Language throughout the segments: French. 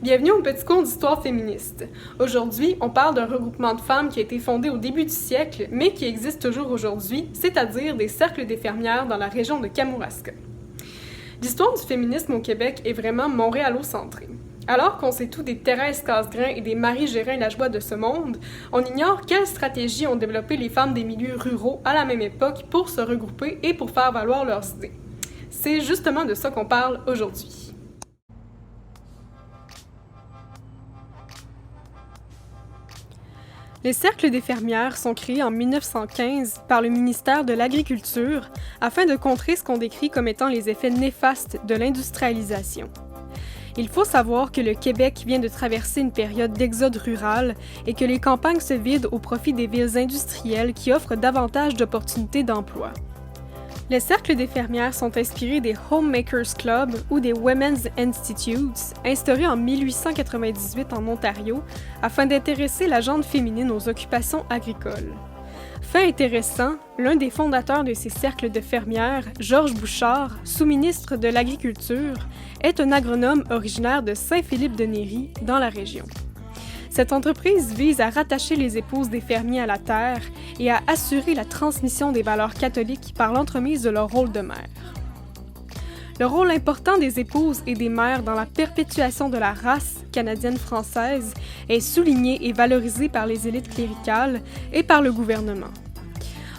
Bienvenue au petit cours d'histoire féministe. Aujourd'hui, on parle d'un regroupement de femmes qui a été fondé au début du siècle, mais qui existe toujours aujourd'hui, c'est-à-dire des cercles des fermières dans la région de Kamouraska. L'histoire du féminisme au Québec est vraiment montréalocentrée. Alors qu'on sait tout des Thérèse Casgrain et des Marie Gérin-Lajoie de ce monde, on ignore quelles stratégies ont développé les femmes des milieux ruraux à la même époque pour se regrouper et pour faire valoir leurs idées. C'est justement de ça qu'on parle aujourd'hui. Les cercles des fermières sont créés en 1915 par le ministère de l'Agriculture afin de contrer ce qu'on décrit comme étant les effets néfastes de l'industrialisation. Il faut savoir que le Québec vient de traverser une période d'exode rural et que les campagnes se vident au profit des villes industrielles qui offrent davantage d'opportunités d'emploi. Les cercles des fermières sont inspirés des Homemakers Club ou des Women's Institutes, instaurés en 1898 en Ontario, afin d'intéresser la gente féminine aux occupations agricoles. Fait intéressant, l'un des fondateurs de ces cercles de fermières, Georges Bouchard, sous-ministre de l'Agriculture, est un agronome originaire de Saint-Philippe-de-Néry, dans la région. Cette entreprise vise à rattacher les épouses des fermiers à la terre et à assurer la transmission des valeurs catholiques par l'entremise de leur rôle de mère. Le rôle important des épouses et des mères dans la perpétuation de la race canadienne-française est souligné et valorisé par les élites cléricales et par le gouvernement.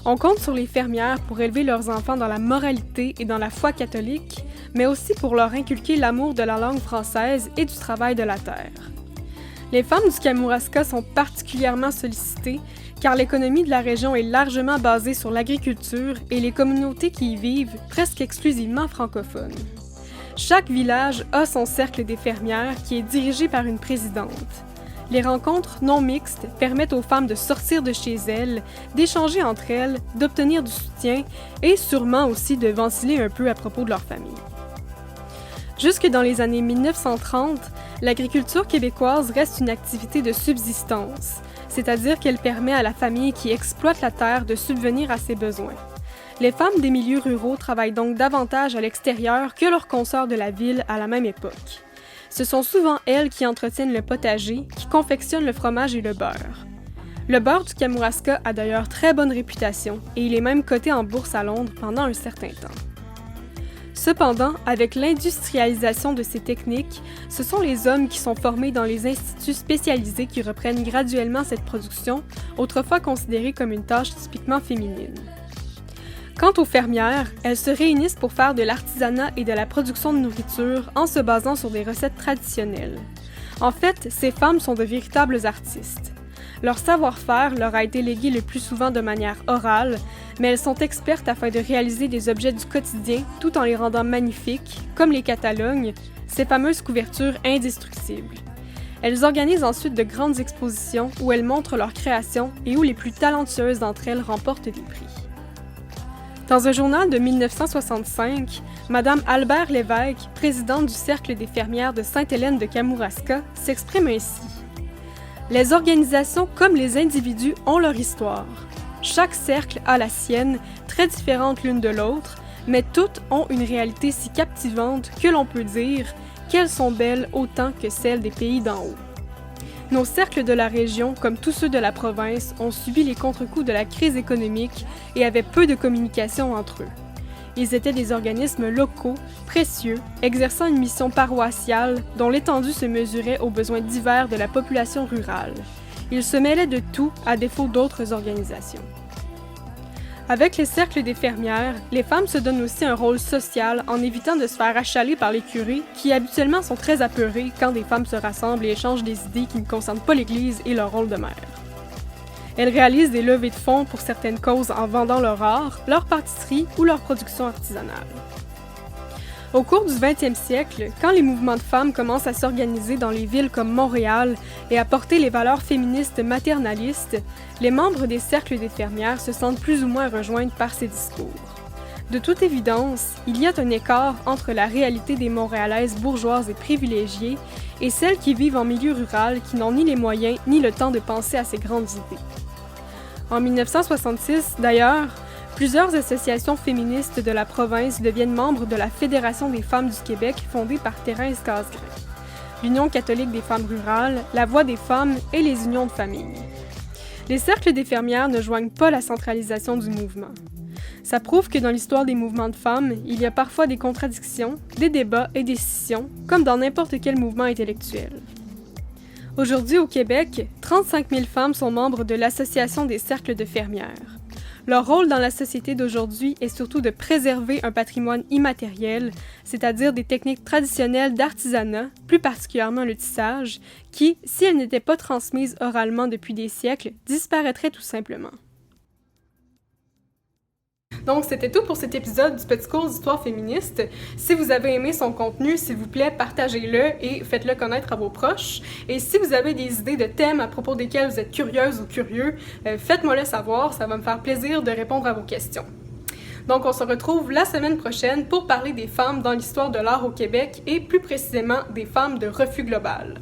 On compte sur les fermières pour élever leurs enfants dans la moralité et dans la foi catholique, mais aussi pour leur inculquer l'amour de la langue française et du travail de la terre. Les femmes du Kamouraska sont particulièrement sollicitées car l'économie de la région est largement basée sur l'agriculture et les communautés qui y vivent presque exclusivement francophones. Chaque village a son cercle des fermières qui est dirigé par une présidente. Les rencontres non mixtes permettent aux femmes de sortir de chez elles, d'échanger entre elles, d'obtenir du soutien et sûrement aussi de ventiler un peu à propos de leur famille. Jusque dans les années 1930, l'agriculture québécoise reste une activité de subsistance, c'est-à-dire qu'elle permet à la famille qui exploite la terre de subvenir à ses besoins. Les femmes des milieux ruraux travaillent donc davantage à l'extérieur que leurs consoeurs de la ville à la même époque. Ce sont souvent elles qui entretiennent le potager, qui confectionnent le fromage et le beurre. Le beurre du Kamouraska a d'ailleurs très bonne réputation et il est même coté en bourse à Londres pendant un certain temps. Cependant, avec l'industrialisation de ces techniques, ce sont les hommes qui sont formés dans les instituts spécialisés qui reprennent graduellement cette production, autrefois considérée comme une tâche typiquement féminine. Quant aux fermières, elles se réunissent pour faire de l'artisanat et de la production de nourriture en se basant sur des recettes traditionnelles. En fait, ces femmes sont de véritables artistes. Leur savoir-faire leur a été légué le plus souvent de manière orale, mais elles sont expertes afin de réaliser des objets du quotidien tout en les rendant magnifiques, comme les catalogues, ces fameuses couvertures indestructibles. Elles organisent ensuite de grandes expositions où elles montrent leurs créations et où les plus talentueuses d'entre elles remportent des prix. Dans un journal de 1965, Madame Albert Lévesque, présidente du Cercle des fermières de Sainte-Hélène de Kamouraska, s'exprime ainsi. Les organisations comme les individus ont leur histoire. Chaque cercle a la sienne, très différente l'une de l'autre, mais toutes ont une réalité si captivante que l'on peut dire qu'elles sont belles autant que celles des pays d'en haut. Nos cercles de la région, comme tous ceux de la province, ont subi les contre-coups de la crise économique et avaient peu de communication entre eux. Ils étaient des organismes locaux, précieux, exerçant une mission paroissiale dont l'étendue se mesurait aux besoins divers de la population rurale. Ils se mêlaient de tout à défaut d'autres organisations. Avec les cercles des fermières, les femmes se donnent aussi un rôle social en évitant de se faire achaler par les curés qui habituellement sont très apeurés quand des femmes se rassemblent et échangent des idées qui ne concernent pas l'Église et leur rôle de mère. Elles réalisent des levées de fonds pour certaines causes en vendant leur art, leur pâtisserie ou leur production artisanale. Au cours du 20e siècle, quand les mouvements de femmes commencent à s'organiser dans les villes comme Montréal et à porter les valeurs féministes maternalistes, les membres des cercles des fermières se sentent plus ou moins rejoints par ces discours. De toute évidence, il y a un écart entre la réalité des Montréalaises bourgeoises et privilégiées et celles qui vivent en milieu rural qui n'ont ni les moyens ni le temps de penser à ces grandes idées. En 1966, d'ailleurs, plusieurs associations féministes de la province deviennent membres de la Fédération des femmes du Québec fondée par Thérèse Casgrain. l'Union catholique des femmes rurales, la Voix des femmes et les unions de famille. Les cercles des fermières ne joignent pas la centralisation du mouvement. Ça prouve que dans l'histoire des mouvements de femmes, il y a parfois des contradictions, des débats et des scissions, comme dans n'importe quel mouvement intellectuel. Aujourd'hui au Québec, 35 000 femmes sont membres de l'Association des cercles de fermières. Leur rôle dans la société d'aujourd'hui est surtout de préserver un patrimoine immatériel, c'est-à-dire des techniques traditionnelles d'artisanat, plus particulièrement le tissage, qui, si elles n'étaient pas transmises oralement depuis des siècles, disparaîtraient tout simplement. Donc, c'était tout pour cet épisode du petit cours d'histoire féministe. Si vous avez aimé son contenu, s'il vous plaît, partagez-le et faites-le connaître à vos proches. Et si vous avez des idées de thèmes à propos desquels vous êtes curieuse ou curieux, faites-moi le savoir, ça va me faire plaisir de répondre à vos questions. Donc, on se retrouve la semaine prochaine pour parler des femmes dans l'histoire de l'art au Québec et plus précisément des femmes de refus global.